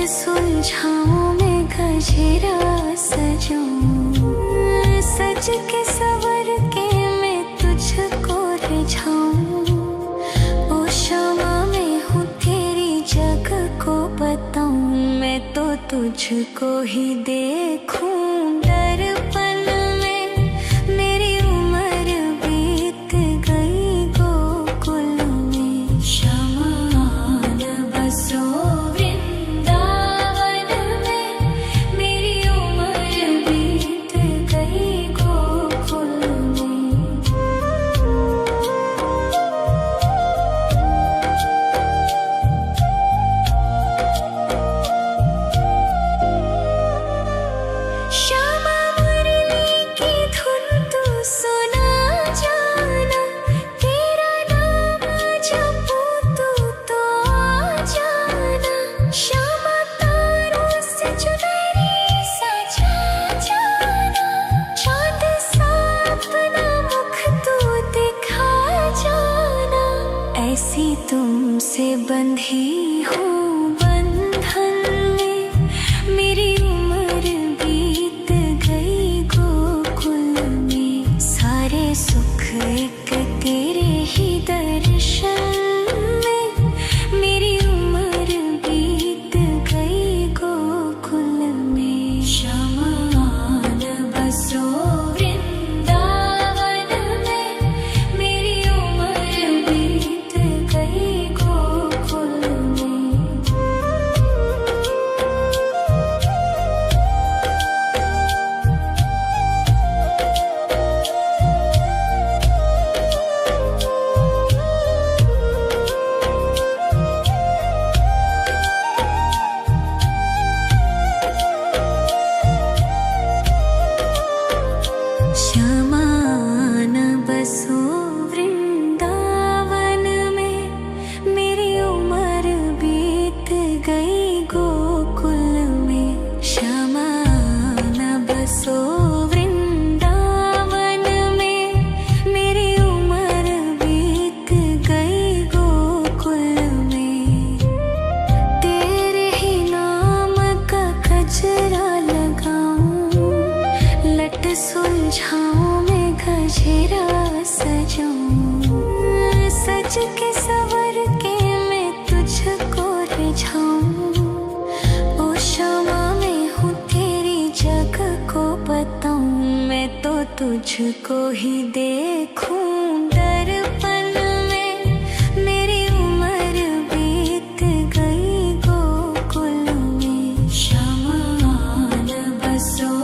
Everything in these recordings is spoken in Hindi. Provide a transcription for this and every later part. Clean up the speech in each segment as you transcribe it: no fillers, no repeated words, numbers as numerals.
सुलझाऊं मैं गजरा सजाऊं, सज के सवर के मैं तुझको रिझाऊं। ओ शमा मैं हूँ तेरी जग को बताऊं, मैं तो तुझको ही देखूं दर्पण में। मेरी उम्र बीत गई गोकुल में, शमा न बसो ऐसी तुमसे बंधी हूँ बंधन में, मेरी उम्र बीत गई गोकुल में। सारे सुख एक तेरे ही दर्शन में, मेरी उम्र बीत गई गोकुल में। शमा न बसो सुलझाऊं मैं गजरा सजाऊं, सज के सवर के मैं तुझको रिझाऊं। ओ शमा मैं हूँ तेरी जग को बताऊं, मैं तो तुझको ही देखूं दर्पण में। मेरी उम्र बीत गई गोकुल में, शमा न बसो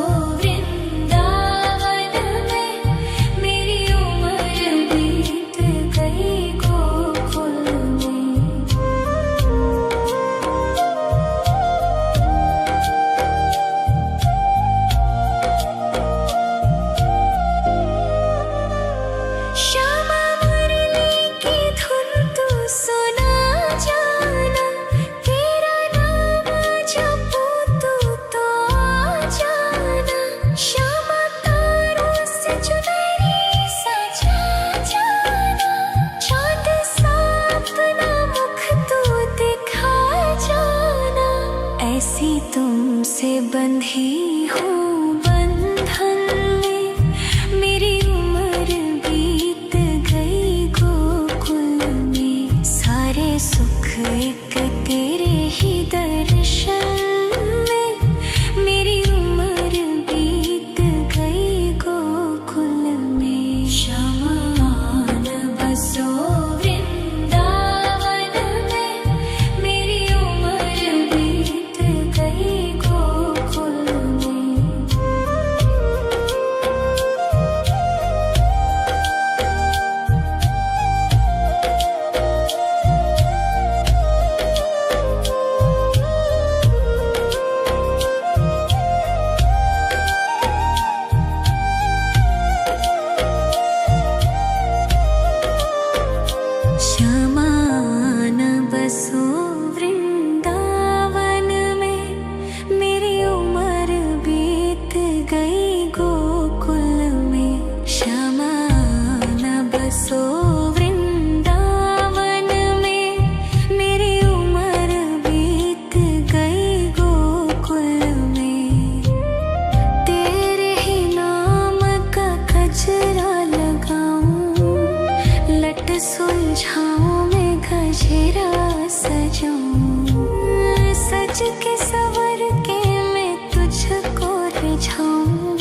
सज के सवर के मैं तुझको रिझाऊं।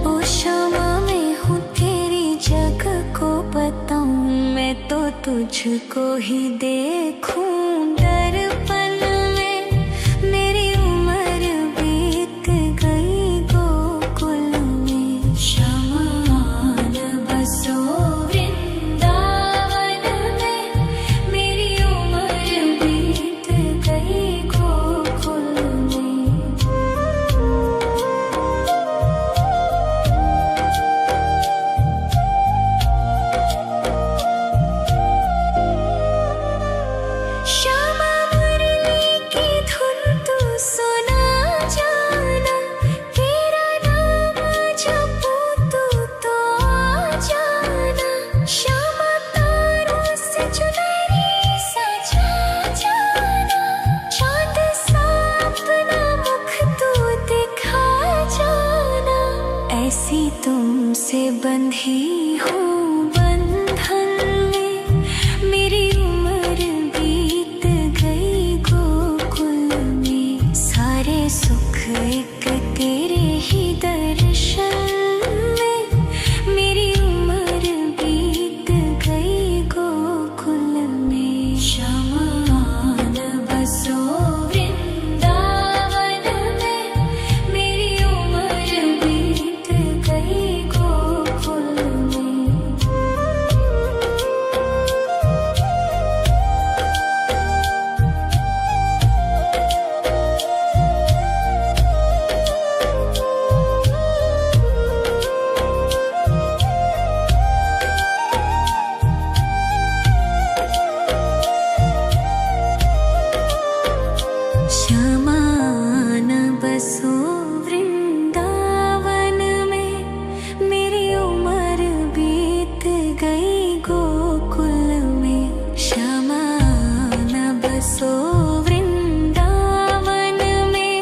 ओ क्षमा में हूँ तेरी जग को बताऊं। मैं तो तुझको ही देखूं दर्पण में। मेरी उम्र बीत गई गोकुल में। श्यामान बसो वृंदावन में। मेरी उम्र बीत गई गोकुल में। श्यामा मुरली की धुन तू सुना जाना। तेरा नाम जपूं तो आ जाना। श्यामा तारों से चुनरी सजा जाना। चांद सा अपना मुख तू दिखा जाना। ऐसी तुमसे बंधी हूँ बंधन में। मेरी उम्र बीत गई गोकुल में। सारे सुख एक तेरे ही दर्शन में। मेरी उम्र बीत गई गोकुल में। श्यामान बसो वृंदावन में। मेरी उम्र बीत गई गोकुल में। श्यामान बसो वृंदावन में। मेरी उम्र बीत गई गोकुल में। श्यामान बसो वृंदावन में।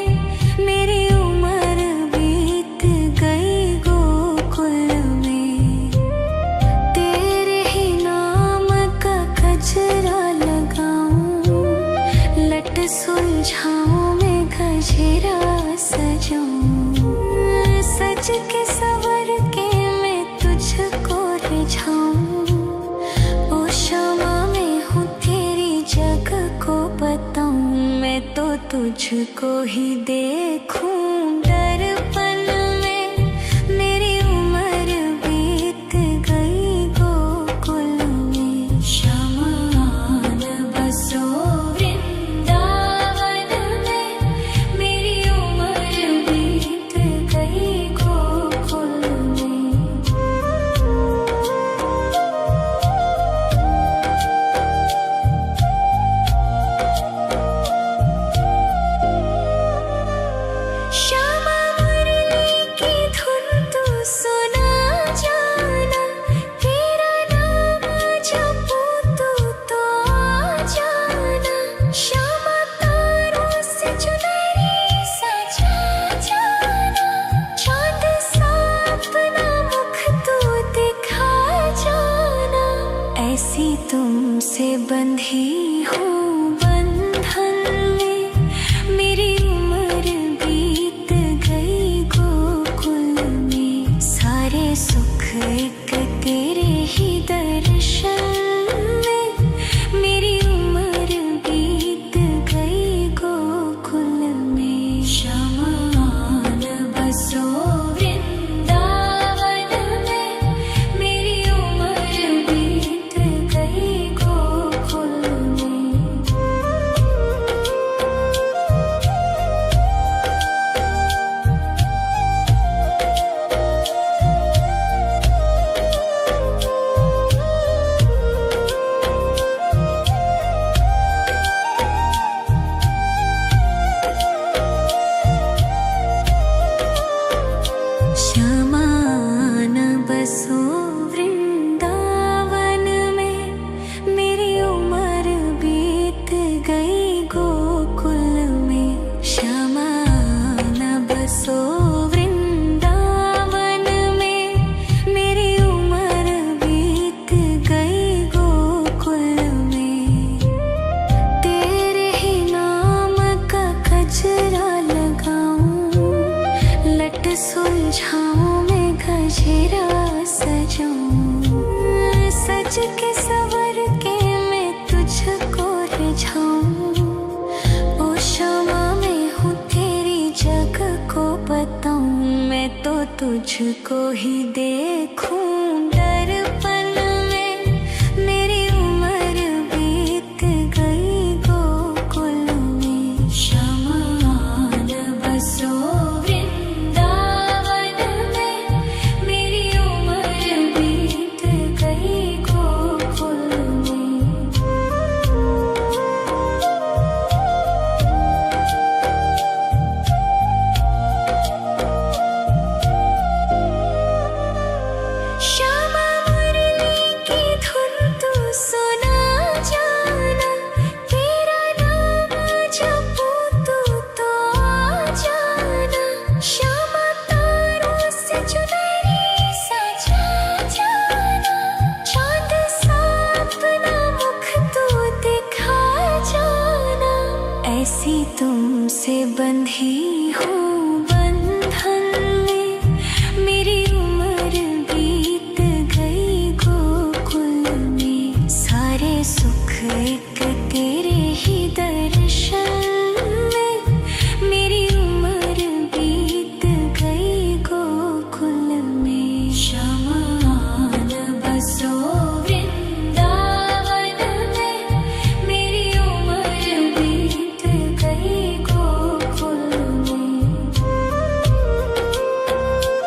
मेरी उम्र बीत गई गोकुल में। तेरे ही नाम का गजरा लगाऊं। लट सुलझाऊं मैं गजरा सजाऊं। सज के सवर के मैं तुझको रिझाऊं। ओ क्षमा में हूँ तेरी जग को बताऊं। मैं तो तुझको ही देखूं दर्पण में। मेरी उम्र बीत गई गोकुल में। श्यामान बसो वृंदावन में। मेरी उम्र बीत गई गोकुल में। श्यामा मुरली की धुन तू सुना जाना। तेरा नाम जपूं तो आ जाना। श्यामा तारों से चुनरी सजा जाना। चांद सा अपना मुख तू दिखा जाना। ऐसी तुमसे बंधी हूँ बंधन में। मेरी उम्र बीत गई गोकुल में। सारे सुख एक तेरे ही दर्शन में। मेरी उम्र बीत गई गोकुल में। श्यामान बसो वृंदावन में। मेरी उम्र बीत गई गोकुल में। सजाऊं, सज के सवर के मैं तुझको रिझाऊं। ओ क्षमा मैं हूँ तेरी जग को बताऊं, मैं तो तुझको ही देखूं। दर्पण में मेरी उम्र बीत गई गोकुल में, शमान बसो वृंदावन में। मेरी उम्र बीत गई गोकुल में। श्यामा मुरली की धुन तू सुना जाना, तेरा नाम जपूं तू तो आ जाना। श्यामा तारों से चुनरी सजा जाना, चांद सा अपना मुख तू दिखा जाना। ऐसी तुमसे बंधी हूँ बंधन में, मेरी उम्र बीत गई गोकुल में। सारे सुख एक तेरे ही दर्शन में, मेरी उम्र बीत गई गोकुल में। शमान बसो वृंदावन में, मेरी उम्र बीत गई गोकुल में।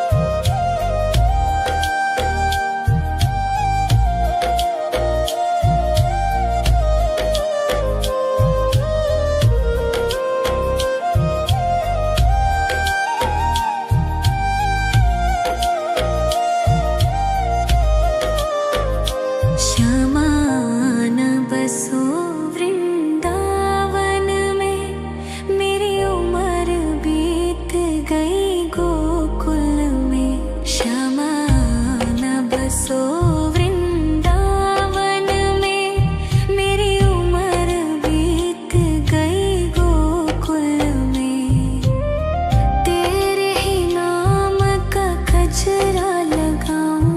शमान बसो वृंदावन में, मेरी उम्र बीत गई गोकुल में। शमान बसो वृंदावन में, मेरी उम्र बीत गई गोकुल में। तेरे ही नाम का गजरा लगाऊं,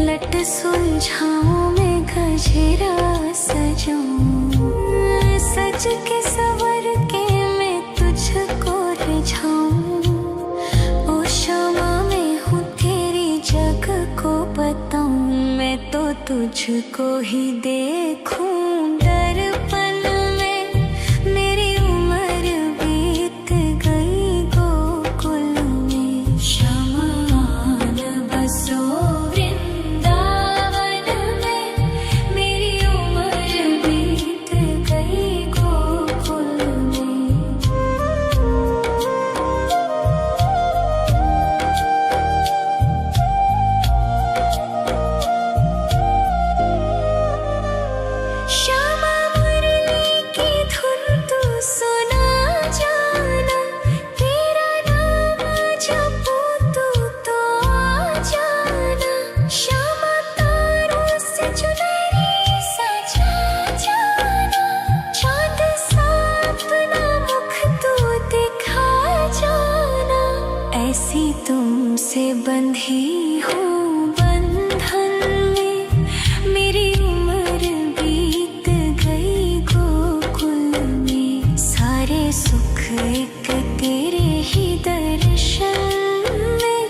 लट सुलझाऊं मैं गजरा सजाऊं। सज के सवर के मैं तुझको रिझाऊं। ओ क्षमा मैं हूँ तेरी जग को बताऊं, मैं तो तुझको ही देखूं। दर्पण में मेरी उम्र बीत गई गोकुल में। शमान बसो वृंदावन में, मेरी उम्र बीत गई गोकुल में। श्यामा मुरली की धुन तू सुना जाना, तेरा नाम जपूं तू तो आ जाना। श्यामा तारों से चुनरी सजा जाना, चांद सा अपना मुख तू दिखा जाना। ऐसी तुमसे बंधी हूँ बंधन में, मेरी उम्र बीत गई गोकुल में। सारे सुख एक तेरे ही दर्शन में,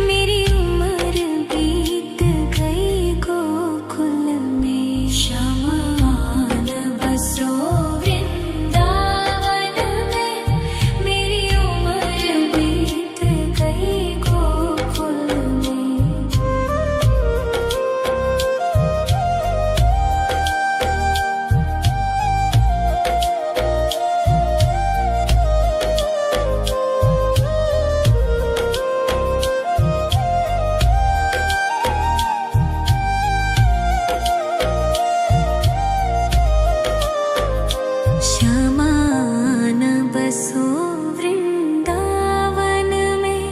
मेरी उम्र बीत गई गोकुल में। शमान बसो वृंदावन में, मेरी उम्र बीत गई गोकुल में। शमान बसो वृंदावन में,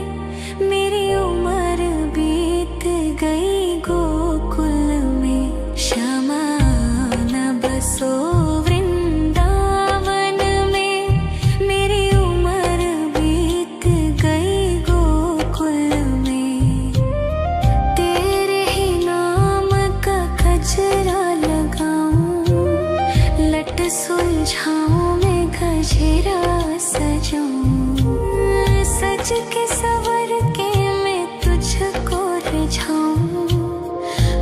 मेरी उम्र बीत गई गोकुल में। शमान बसो वृंदावन में, मेरी उम्र बीत गई गोकुल में। जाऊं, सज के सवर के मैं तुझको रिझाऊं।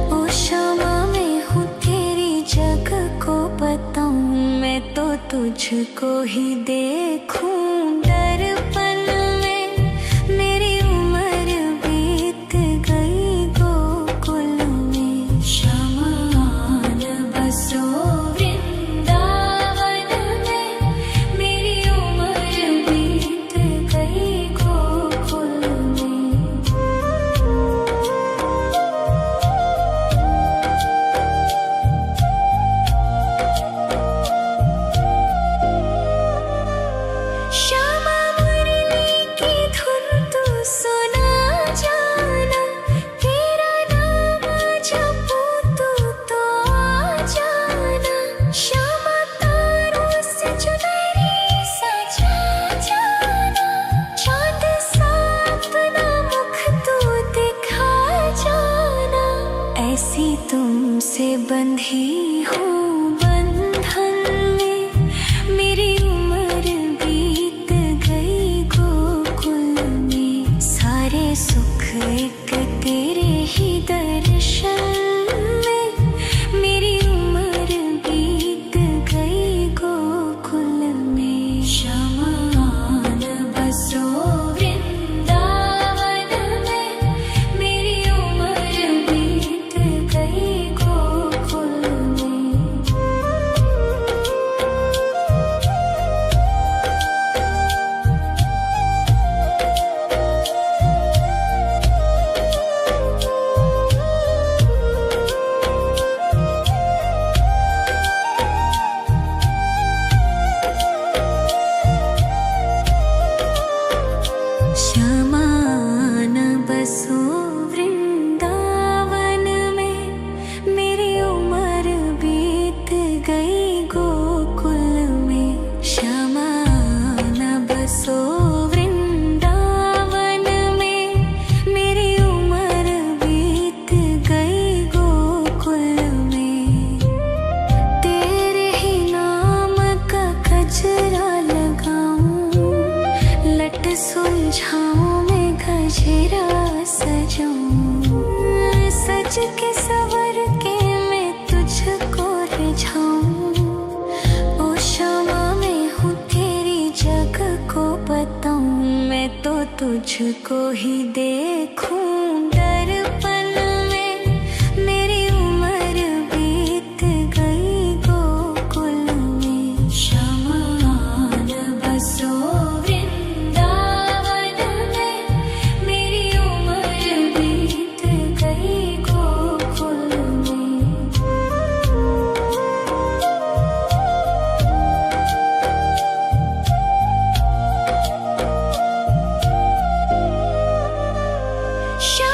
ओ क्षमा मैं हूँ तेरी जग को बताऊं, मैं तो तुझको ही देखूं दर्पण में। मेरी उम्र बीत गई गोकुल में, शमान बसो वृंदावन में। मेरी उम्र बीत गई गोकुल में। श्यामा मुरली की धुन तू सुना जाना, तेरा नाम जपूं तू तो आ जाना। श्यामा तारों से चुनरी सजा जाना, चाँद सा अपना मुख तू दिखा जाना। ऐसी तुमसे बंधी हूँ बंधन में, मेरी उम्र बीत गई गोकुल में। सारे सुख एक तेरे ही दर्शन में, मेरी उम्र बीत गई गोकुल में। शमान बसो वृंदावन में, मेरी उम्र बीत गई गोकुल में। शमान बसो वृंदावन में, मेरी उम्र बीत गई गोकुल में। शमान बसो वृंदावन में, मेरी उम्र बीत गई गोकुल में। तेरे ही नाम का गजरा लगाऊं, लट सुलझाऊं मैं गजरा सजाऊं। सज के सवर के मैं तुझको रिझाऊं। ओ क्षमा मैं हूँ तेरी जग को बताऊं, मैं तो तुझको ही देखूं दर्पण में। मेरी उम्र बीत गई गोकुल में। शमान बसो वृंदावन में, मेरी उम्र बीत गई गोकुल में। शा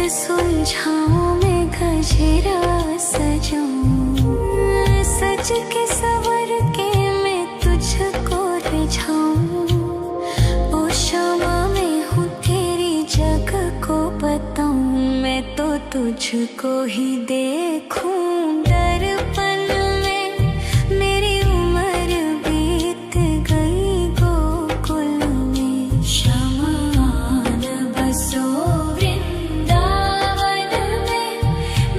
सुलझाऊं मैं गजरा सजाऊं, सज के सवर के मैं तुझको रिझाऊं। ओ शामा मैं हूँ तेरी जग को बताऊं, मैं तो तुझको ही देखूं दर्पण में। मेरी उम्र बीत गई गोकुल में, श्यामा आन बसो वृंदावन में।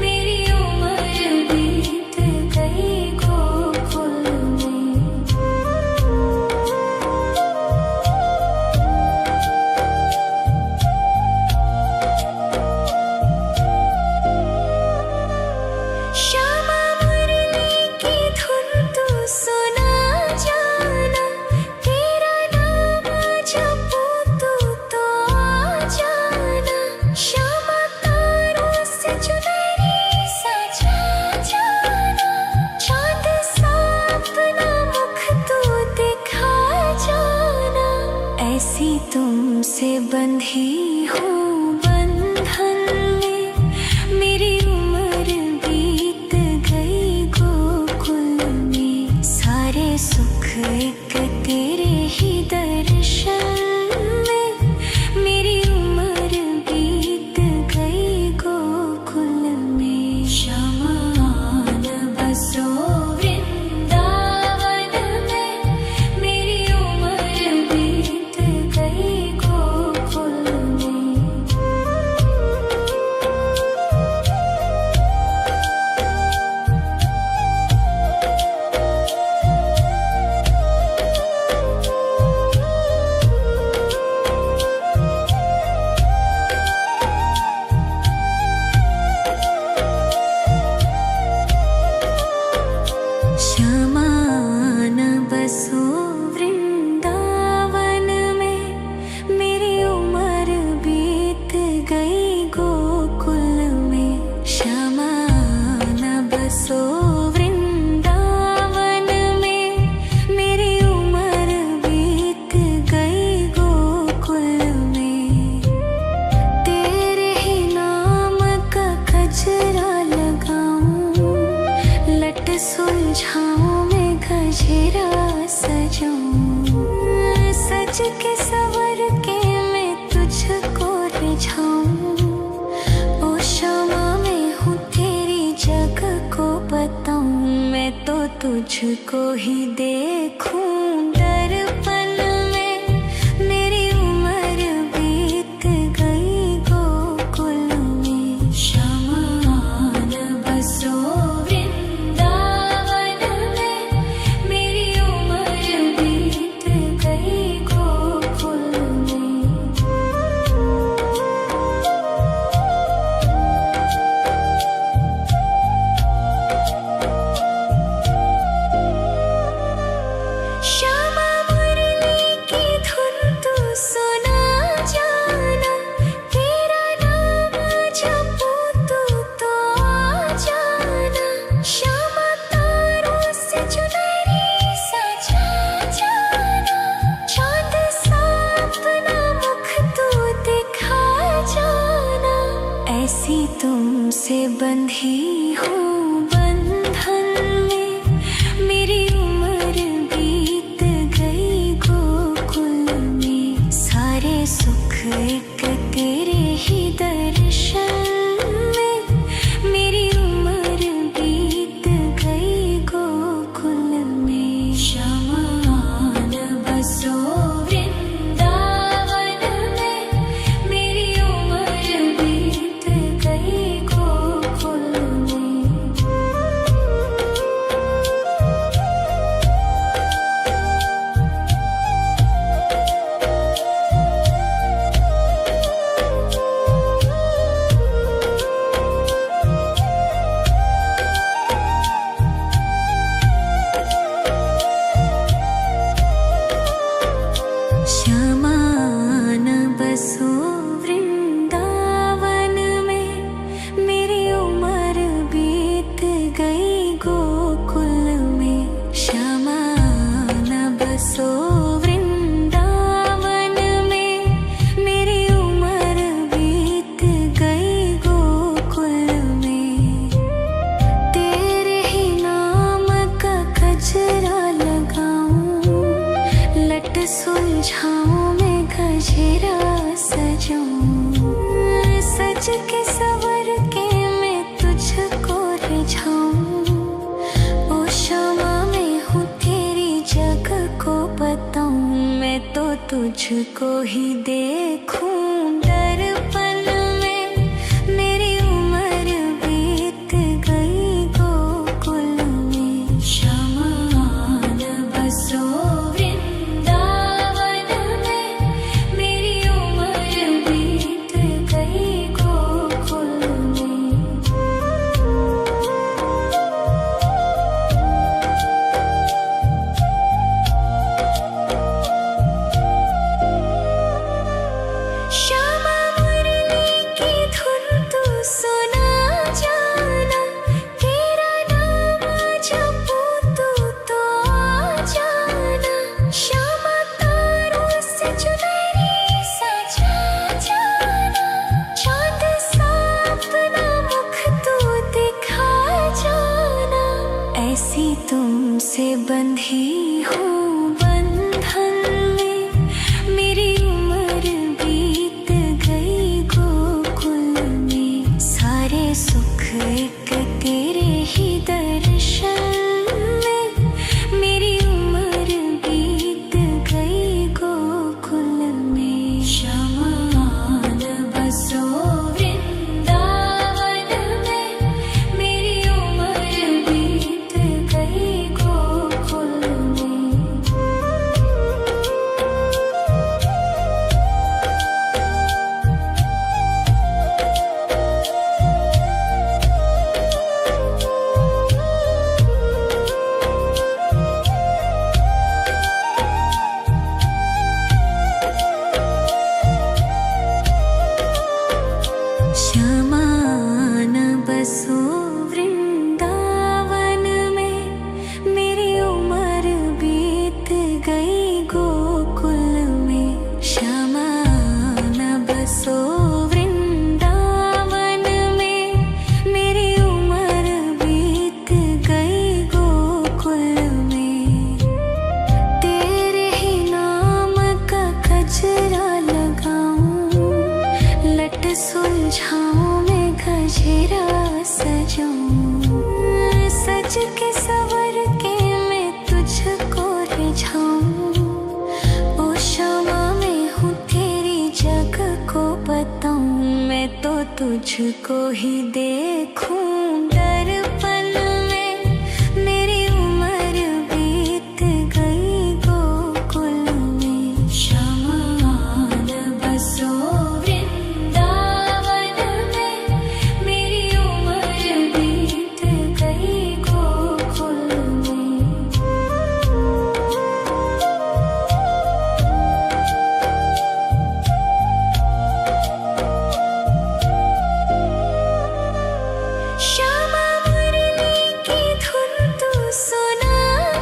मेरी उम्र बीत गई गोकुल में। श्यामा मुरली की धुन तू सुना जाना, तेरा नाम जपूं तो आ जाना। श्यामा तारों से चुनरी सजा जाना, चांद सा अपना मुख तू दिखा जाना। ऐसी तुमसे बंधी हूँ बंधन में, मेरी उम्र बीत गई गोकुल में। सारे सुख एक तेरे ही दर्शन में, मेरी उम्र बीत गई गोकुल में। श्यामा आन बसो वृंदावन में, मेरी उम्र बीत गई गोकुल में। श्यामा आन बसो वृंदावन में, मेरी उम्र बीत गई गोकुल में। श्यामा आन बसो वृंदावन में, मेरी उम्र बीत गई गोकुल में। तेरे ही नाम का गजरा लगाऊं, लट सुलझाऊं मैं गजरा सजाऊं। सज के सवर के मैं तुझको रिझाऊं। ओ शामा मैं हूँ तेरी जग को बताऊं, मैं तो तुझको ही देखूं दर्पण में। मेरी उम्र बीत गई गोकुल में, श्यामा आन बसो वृंदावन में। मेरी उम्र बीत गई गोकुल में। श्यामा मुरली की धुन तू सुना जाना, तेरा नाम जपूं तो आ जाना। श्यामा तारों से चुनरी सजा जाना, चांद सा अपना मुख तू दिखा जाना। ऐसी तुमसे बंधी हूँ बंधन में, मेरी उम्र बीत गई गोकुल में। सारे सुख एक तेरे ही दर्शन में, मेरी उम्र बीत गई गोकुल में। श्यामा आन बसो वृंदावन में, मेरी उम्र बीत गई गोकुल में। तुझको ही देखूं दर्पण में। मेरी उम्र बीत गई गोकुल में। शमान बसो वृंदावन में। मेरी उम्र बीत गई गोकुल में। श्यामा मुरली की धुन तू सुना जाना। तेरा नाम जपूं तू तो आ जाना। श्यामा तारों से चुनरी सजा जाना। चांद सा अपना मुख तू दिखा जाना। ऐसी तुमसे बंधी हूँ बंधन में। मेरी उम्र बीत गई गोकुल में। सारे सुख एक तेरे ही दर्शन में। मेरी उम्र बीत गई गोकुल में। शमान बसो वृंदावन में। मेरी उम्र बीत गई गोकुल में। श्यामान बसो वृंदावन में। मेरी उम्र बीत गई गोकुल में। श्यामान बसो वृंदावन में। मेरी उम्र बीत गई गोकुल में। तेरे ही नाम का गजरा लगाऊं। लट सुलझाऊं मैं गजरा सजाऊं। सज के सवर के मैं तुझको रिझाऊं। ओ श्यामा मैं हूँ तेरी जग को बताऊं। मैं तो तुझको ही देखूं दर्पण में। मेरी उम्र बीत गई गोकुल में। शमान बसो वृंदावन में। मेरी उम्र बीत गई गोकुल में। श्यामा मुरली की धुन तू सुना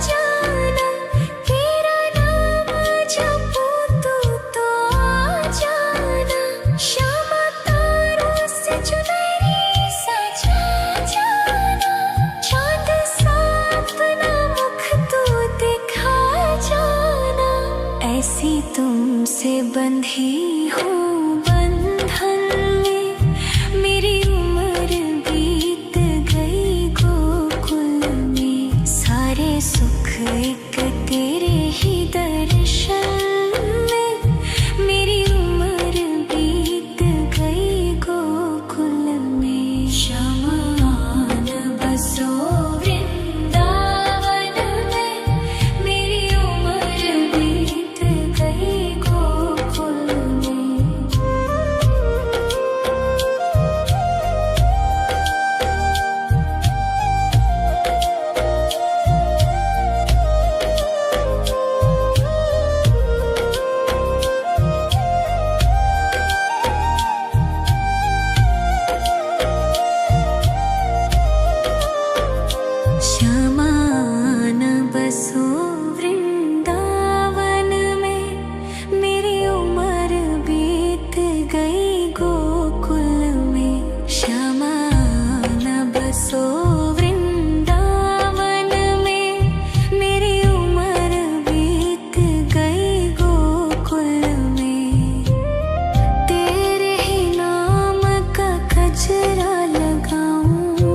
जाना। तेरा नाम जपूं तू तो आ जाना। श्यामा तारों से चुनरी सजा जाना। चांद सा अपना मुख तू दिखा जाना। ऐसी तुमसे बंधी हूँ बंधन में। मेरी उम्र बीत गई गोकुल में। सारे सुख एक तेरे ही दर्शन में। मेरी उम्र बीत गई गोकुल में। शमान बसो वृंदावन में। मेरी उम्र बीत गई गोकुल में। श्यामान बसो वृंदावन में। मेरी उम्र बीत गई गोकुल में। श्यामान बसो वृंदावन में। मेरी उम्र बीत गई गोकुल में। तेरे ही नाम का गजरा लगाऊं।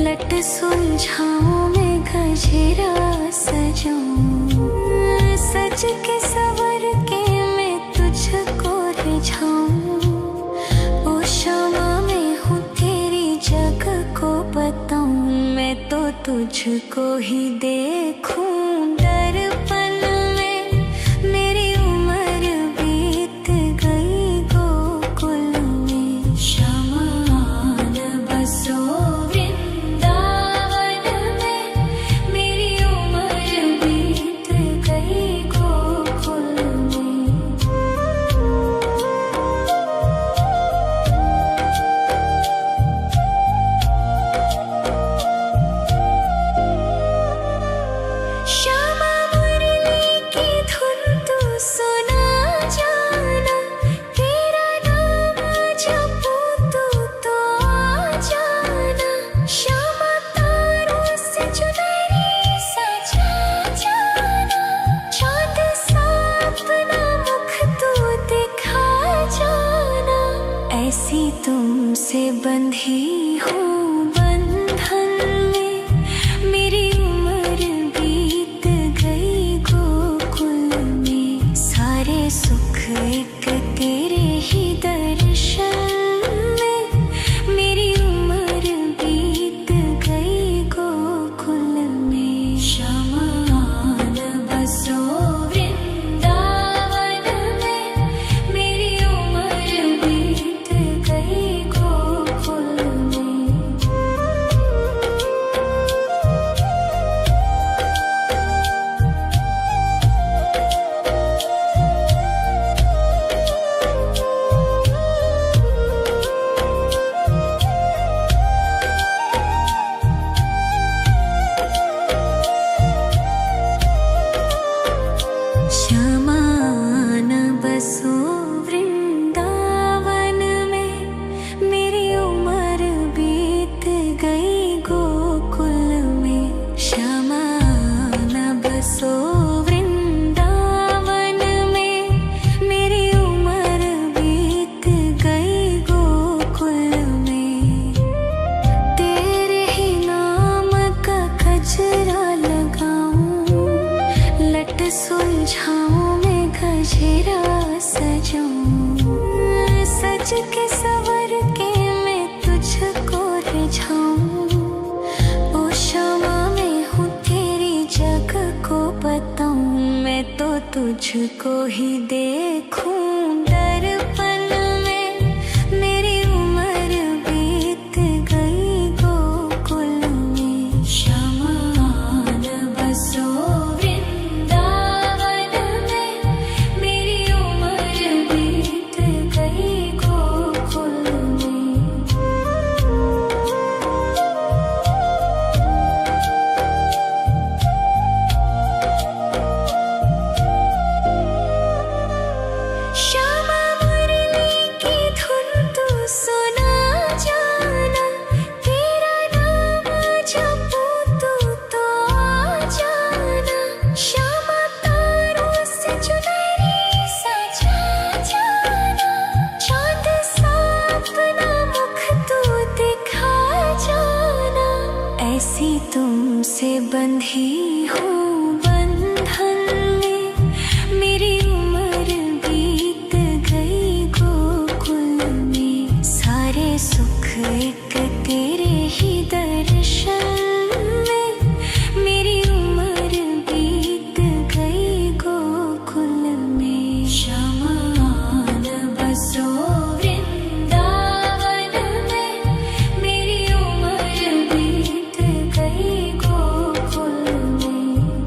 लट सुलझाऊं मैं गजरा सजाऊं। सज के सवर के तुझको ही देखूं दर्पण में। मेरी उम्र बीत गई गोकुल में। श्यामा न बसो वृंदावन में। मेरी उम्र बीत गई गोकुल में। श्यामा मुरली की धुन तू सुना जाना। तेरा नाम जपूं तो आ जाना। श्यामा तारों से चुनरी सजा जाना। चाँद सा अपना मुख तू दिखा जाना। ऐसी तुमसे बंधी हूँ बंधन में। मेरी उम्र बीत गई गोकुल में। सारे सुख एक तेरे ही दर्शन में। मेरी उम्र बीत गई गोकुल में। श्यामा न बसो वृंदावन में। मेरी उम्र बीत गई गोकुल में। श्यामा न बसो वृंदावन में। मेरी उम्र बीत गई गोकुल में। श्यामा न बसो वृंदावन में। मेरी उम्र बीत गई गोकुल में। तेरे ही नाम का गजरा लगाऊं। लट सुलझाऊं मैं गजरा सजाऊं। सज के सवर के मैं तुझको रिझाऊं। ओ श्यामा मैं हूँ तेरी जग को बताऊं। मैं तो तुझको ही देखूं दर्पण में। मेरी उम्र बीत गई गोकुल में। श्यामा न बसो वृंदावन में। मेरी उम्र बीत गई गोकुल में। श्यामा मुरली की धुन तू सुना जाना। तेरा नाम जपूं तो आ जाना। श्यामा तारों से चुनरी सजा जाना। चाँद सा अपना मुख तू दिखा जाना। ऐसी तुमसे बंधी हूँ बंधन में। मेरी उम्र बीत गई गोकुल में। सारे सुख एक तेरे ही दर्शन में। मेरी उम्र बीत गई गोकुल में। श्यामा न बसो वृंदावन में। मेरी उम्र बीत गई गोकुल में।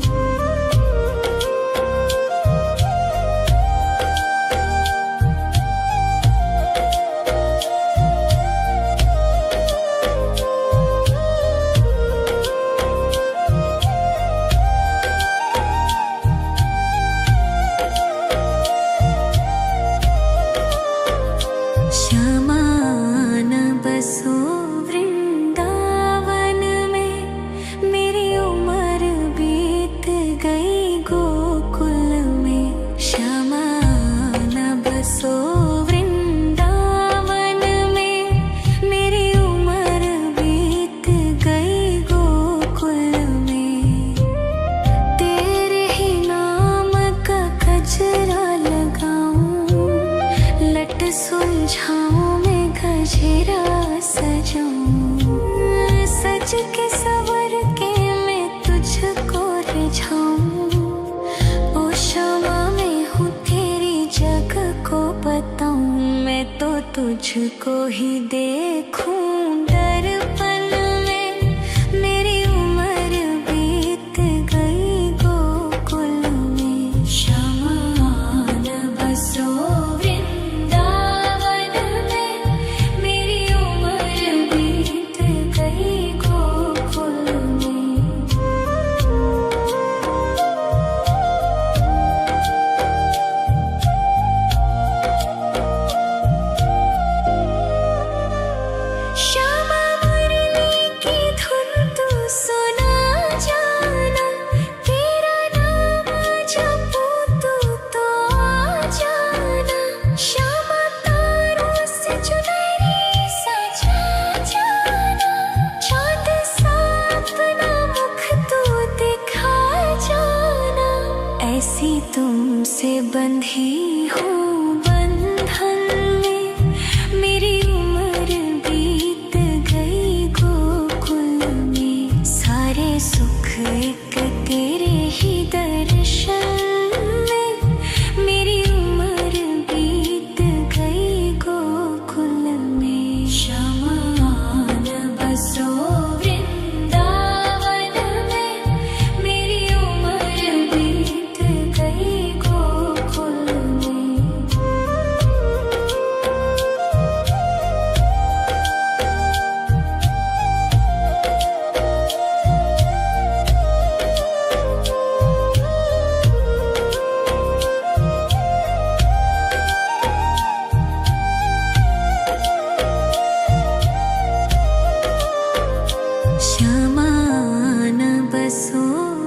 श्यामा न बसो वृंदावन में। मेरी उम्र बीत गई गोकुल में। श्यामा न बसो वृंदावन में। मेरी उम्र बीत गई गोकुल में। तेरे ही नाम का गजरा लगाऊं। लट सुलझाऊं मैं गजरा सजाऊं। सज के सवर के तुझको ही देखूं दर्पण में। मेरी उम्र बीत गई गोकुल में। शमान बसो वृंदावन में। मेरी उम्र बीत गई गोकुल में। श्यामा मुरली की धुन तू सुना जाना। तेरा नाम जपूं तो आ जाना। श्यामा तारों से चुनरी सजा जाना। चांद सा अपना मुख तू दिखा जाना। ऐसी तुमसे बंधी हूँ बंधन में। मेरी उम्र बीत गई गोकुल में। सारे सुख एक तेरे ही दर्शन में। मेरी उम्र बीत गई गोकुल में। शमान बसो वृंदावन में। मेरी उम्र बीत गई गोकुल में। श्यामान बसो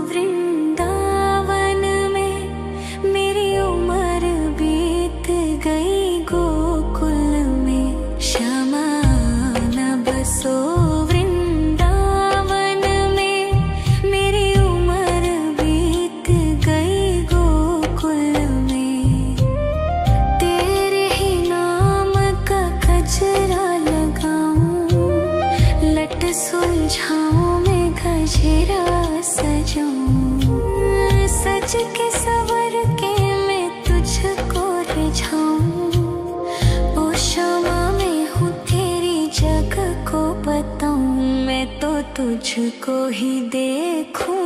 वृंदावन में। मेरी उम्र बीत गई गोकुल में। श्यामान बसो वृंदावन में। मेरी उम्र बीत गई गोकुल में। तेरे ही नाम का गजरा लगाऊं। लट सुलझाऊं मैं गजरा सजाऊं। सज के सवर के मैं तुझको रिझाऊं। ओ श्यामा मैं हूँ तेरी जग को बताऊं। मैं तो तुझको ही देखूं